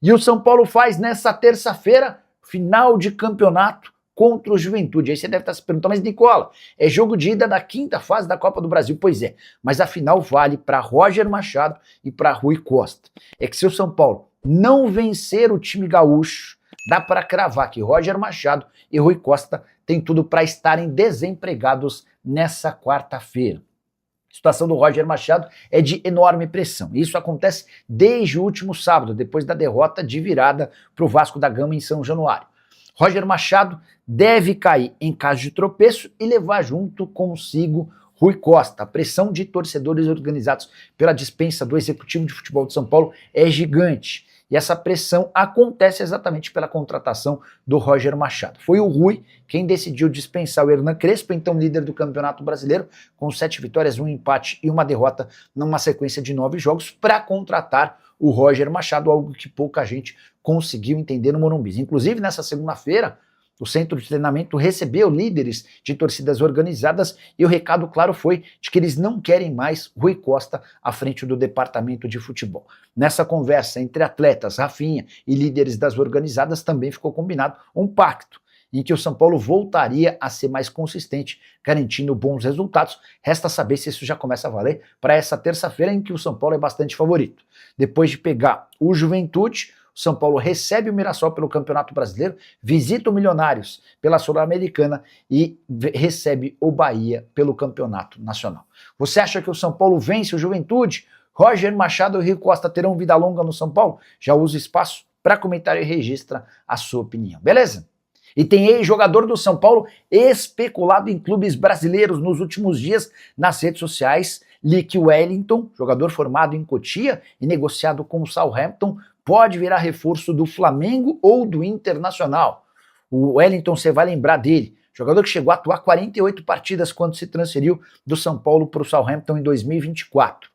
E o São Paulo faz nessa terça-feira, final de campeonato contra o Juventude. Aí você deve estar se perguntando, mas Nicola, é jogo de ida da quinta fase da Copa do Brasil. Pois é, mas a final vale para Roger Machado e para Rui Costa. É que se o São Paulo não vencer o time gaúcho, dá para cravar que Roger Machado e Rui Costa têm tudo para estarem desempregados nessa quarta-feira. A situação do Roger Machado é de enorme pressão. Isso acontece desde o último sábado, depois da derrota de virada para o Vasco da Gama em São Januário. Roger Machado deve cair em caso de tropeço e levar junto consigo Rui Costa. A pressão de torcedores organizados pela dispensa do executivo de futebol de São Paulo é gigante. E essa pressão acontece exatamente pela contratação do Roger Machado. Foi o Rui quem decidiu dispensar o Hernan Crespo, então líder do Campeonato Brasileiro, com 7 vitórias, 1 empate e 1 derrota numa sequência de 9 jogos, para contratar o Roger Machado, algo que pouca gente conseguiu entender no Morumbi. Inclusive, nessa segunda-feira, o centro de treinamento recebeu líderes de torcidas organizadas e o recado claro foi de que eles não querem mais Rui Costa à frente do departamento de futebol. Nessa conversa entre atletas, Rafinha e líderes das organizadas também ficou combinado um pacto em que o São Paulo voltaria a ser mais consistente, garantindo bons resultados. Resta saber se isso já começa a valer para essa terça-feira em que o São Paulo é bastante favorito. Depois de pegar o Juventude, o São Paulo recebe o Mirassol pelo Campeonato Brasileiro, visita o Milionários pela Sul-Americana e recebe o Bahia pelo Campeonato Nacional. Você acha que o São Paulo vence o Juventude? Roger Machado e Rui Costa terão vida longa no São Paulo? Já usa o espaço para comentar e registra a sua opinião, beleza? E tem ex-jogador do São Paulo especulado em clubes brasileiros nos últimos dias nas redes sociais. Lick Wellington, jogador formado em Cotia e negociado com o Southampton, pode virar reforço do Flamengo ou do Internacional. O Wellington, você vai lembrar dele, jogador que chegou a atuar 48 partidas quando se transferiu do São Paulo para o Southampton em 2024.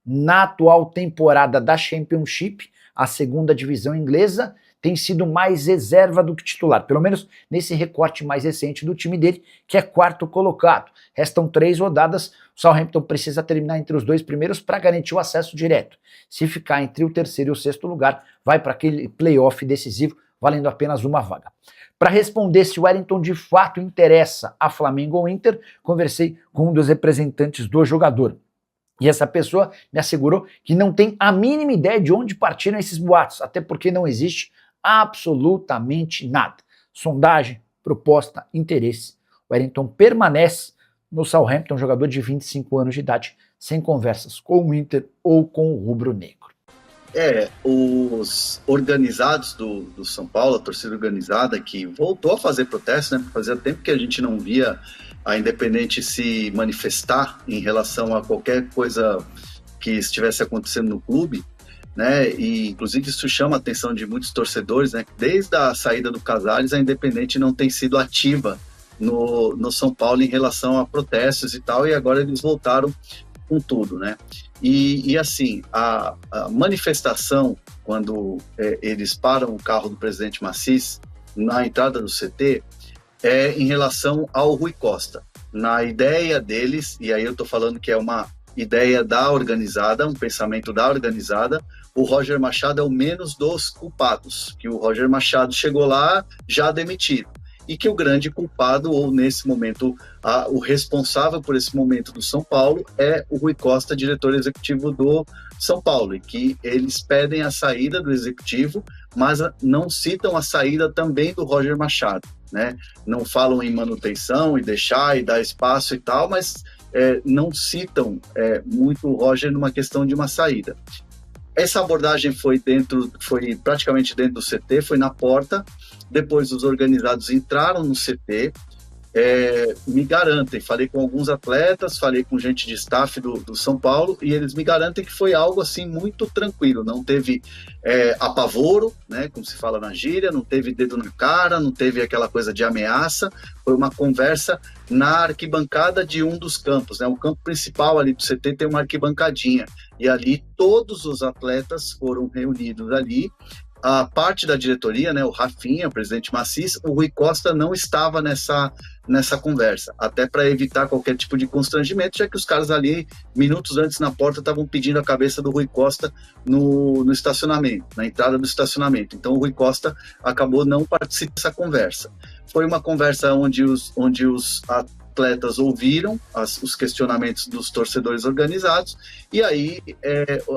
Na atual temporada da Championship, a segunda divisão inglesa, tem sido mais reserva do que titular, pelo menos nesse recorte mais recente do time dele, que é quarto colocado. Restam 3 rodadas, o Southampton precisa terminar entre os 2 primeiros para garantir o acesso direto. Se ficar entre o terceiro e o 6º lugar, vai para aquele playoff decisivo, valendo apenas uma vaga. Para responder se o Wellington de fato interessa a Flamengo ou Inter, conversei com um dos representantes do jogador. E essa pessoa me assegurou que não tem a mínima ideia de onde partiram esses boatos, até porque não existe absolutamente nada. Sondagem, proposta, interesse. O Wellington permanece no Southampton, jogador de 25 anos de idade, sem conversas com o Inter ou com o rubro-negro. Os organizados do São Paulo, a torcida organizada, que voltou a fazer protesto, né? Fazia tempo que a gente não via a Independente se manifestar em relação a qualquer coisa que estivesse acontecendo no clube, né? E inclusive isso chama a atenção de muitos torcedores, né? Desde a saída do Casares, a Independente não tem sido ativa no São Paulo em relação a protestos e tal, e agora eles voltaram com tudo, né? E assim, a manifestação, quando eles param o carro do presidente Massis na entrada do CT, é em relação ao Rui Costa. Na ideia deles, e aí eu tô falando que é uma ideia da organizada, um pensamento da organizada, o Roger Machado é o menos dos culpados, que o Roger Machado chegou lá já demitido, e que o grande culpado, ou nesse momento, o responsável por esse momento do São Paulo é o Rui Costa, diretor executivo do São Paulo, e que eles pedem a saída do executivo, mas não citam a saída também do Roger Machado, né? Não falam em manutenção e deixar e dar espaço e tal, mas não citam muito o Roger numa questão de uma saída. Essa abordagem foi praticamente dentro do CT, foi na porta. Depois os organizados entraram no CT, me garantem, falei com alguns atletas, falei com gente de staff do São Paulo, e eles me garantem que foi algo assim muito tranquilo, não teve apavoro, né, como se fala na gíria, não teve dedo na cara, não teve aquela coisa de ameaça, foi uma conversa na arquibancada de um dos campos, né, o campo principal ali do CT tem uma arquibancadinha, e ali todos os atletas foram reunidos ali, a parte da diretoria, né, o Rafinha, o presidente Maciç, o Rui Costa não estava nessa conversa, até para evitar qualquer tipo de constrangimento, já que os caras ali, minutos antes na porta, estavam pedindo a cabeça do Rui Costa no estacionamento, na entrada do estacionamento. Então o Rui Costa acabou não participando dessa conversa. Foi uma conversa onde os atletas ouviram os questionamentos dos torcedores organizados, e aí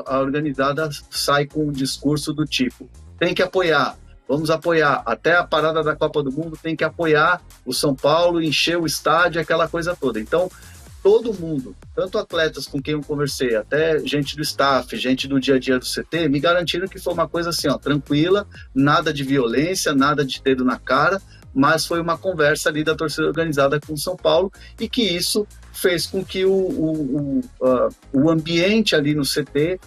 a organizada sai com um discurso do tipo: tem que apoiar, vamos apoiar, até a parada da Copa do Mundo tem que apoiar o São Paulo, encher o estádio, aquela coisa toda. Então, todo mundo, tanto atletas com quem eu conversei, até gente do staff, gente do dia a dia do CT, me garantiram que foi uma coisa assim, ó, tranquila, nada de violência, nada de dedo na cara, mas foi uma conversa ali da torcida organizada com o São Paulo, e que isso fez com que o ambiente ali no CT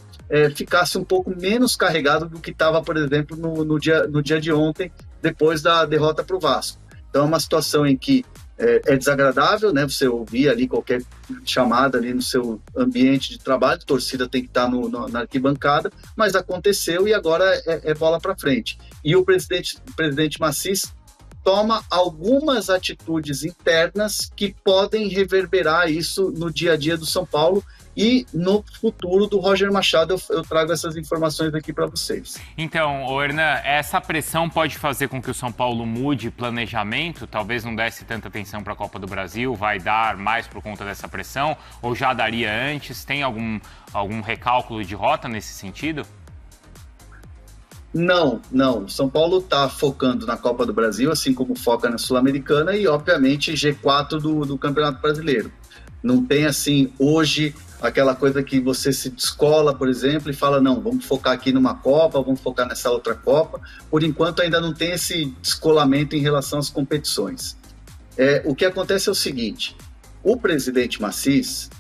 ficasse um pouco menos carregado do que estava, por exemplo, no dia de ontem, depois da derrota para o Vasco. Então é uma situação em que é desagradável, né? Você ouvir ali qualquer chamada ali no seu ambiente de trabalho, a torcida tem que estar na arquibancada, mas aconteceu e agora é bola para frente. E o presidente Maciç toma algumas atitudes internas que podem reverberar isso no dia a dia do São Paulo e no futuro do Roger Machado. Eu trago essas informações aqui para vocês. Então, Hernan, essa pressão pode fazer com que o São Paulo mude planejamento? Talvez não desse tanta atenção para a Copa do Brasil, vai dar mais por conta dessa pressão? Ou já daria antes? Tem algum recálculo de rota nesse sentido? Não. O São Paulo está focando na Copa do Brasil, assim como foca na Sul-Americana e, obviamente, G4 do Campeonato Brasileiro. Não tem, assim, hoje, aquela coisa que você se descola, por exemplo, e fala, não, vamos focar aqui numa Copa, vamos focar nessa outra Copa. Por enquanto, ainda não tem esse descolamento em relação às competições. O que acontece é o seguinte: o presidente Maciç,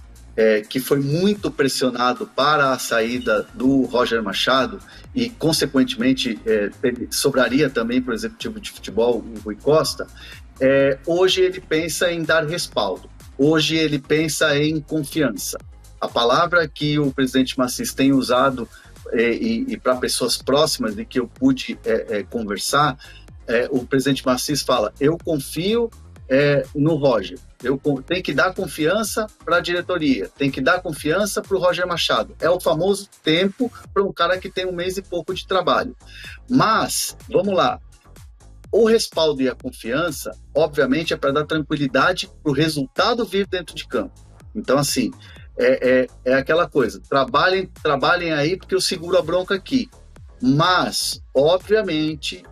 que foi muito pressionado para a saída do Roger Machado e, consequentemente, sobraria também para o executivo de futebol, o Rui Costa, hoje ele pensa em dar respaldo, hoje ele pensa em confiança. A palavra que o presidente Maciç tem usado e para pessoas próximas e que eu pude conversar, o presidente Maciç fala: eu confio no Roger. Tem que dar confiança para a diretoria, tem que dar confiança para o Roger Machado. É o famoso tempo para um cara que tem 1 mês e pouco de trabalho. Mas, vamos lá, o respaldo e a confiança, obviamente, é para dar tranquilidade para o resultado vir dentro de campo. Então, assim, é aquela coisa, trabalhem aí porque eu seguro a bronca aqui. Mas, obviamente,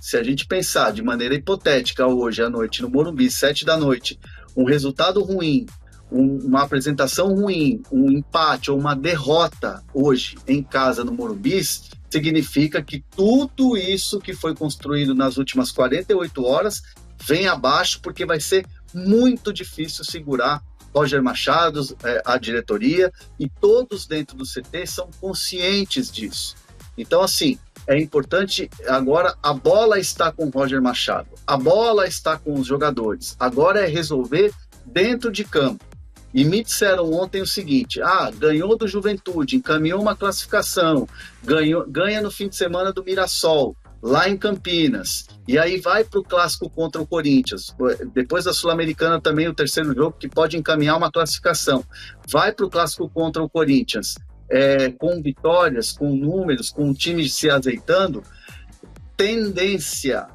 se a gente pensar de maneira hipotética hoje à noite no Morumbi, 7 da noite, um resultado ruim, uma apresentação ruim, um empate ou uma derrota hoje em casa no Morumbi, significa que tudo isso que foi construído nas últimas 48 horas vem abaixo, porque vai ser muito difícil segurar Roger Machado, a diretoria, e todos dentro do CT são conscientes disso. Então, assim, é importante agora, a bola está com o Roger Machado, a bola está com os jogadores, agora é resolver dentro de campo. E me disseram ontem o seguinte: ganhou do Juventude, encaminhou uma classificação, ganha no fim de semana do Mirassol, lá em Campinas, e aí vai para o clássico contra o Corinthians, depois da Sul-Americana também o terceiro jogo que pode encaminhar uma classificação, vai para o clássico contra o Corinthians, com vitórias, com números, com o time se azeitando, tendência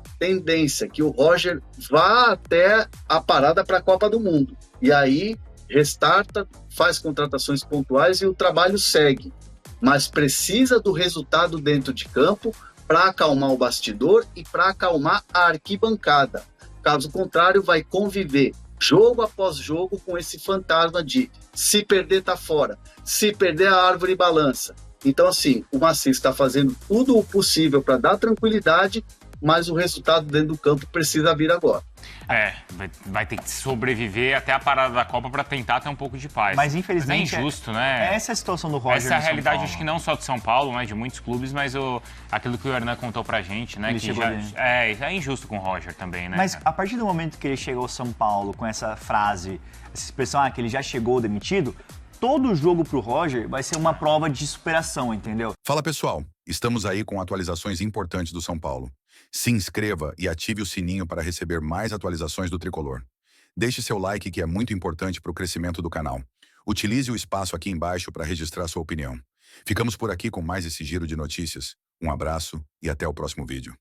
que o Roger vá até a parada para a Copa do Mundo, e aí restarta, faz contratações pontuais e o trabalho segue, mas precisa do resultado dentro de campo para acalmar o bastidor e para acalmar a arquibancada. Caso contrário, vai conviver jogo após jogo com esse fantasma de se perder tá fora, se perder a árvore balança. Então, assim, o Maciç está fazendo tudo o possível para dar tranquilidade, mas o resultado dentro do campo precisa vir agora. Vai ter que sobreviver até a parada da Copa para tentar ter um pouco de paz. Mas infelizmente é injusto, né? Essa é a situação do Roger. Essa é a realidade, acho que não só de São Paulo, né, de muitos clubes, mas aquilo que o Hernan contou pra gente, né, que é injusto com o Roger também, né? Mas a partir do momento que ele chegou ao São Paulo com essa frase, essa expressão, que ele já chegou demitido, todo jogo pro Roger vai ser uma prova de superação, entendeu? Fala, pessoal. Estamos aí com atualizações importantes do São Paulo. Se inscreva e ative o sininho para receber mais atualizações do Tricolor. Deixe seu like, que é muito importante para o crescimento do canal. Utilize o espaço aqui embaixo para registrar sua opinião. Ficamos por aqui com mais esse giro de notícias. Um abraço e até o próximo vídeo.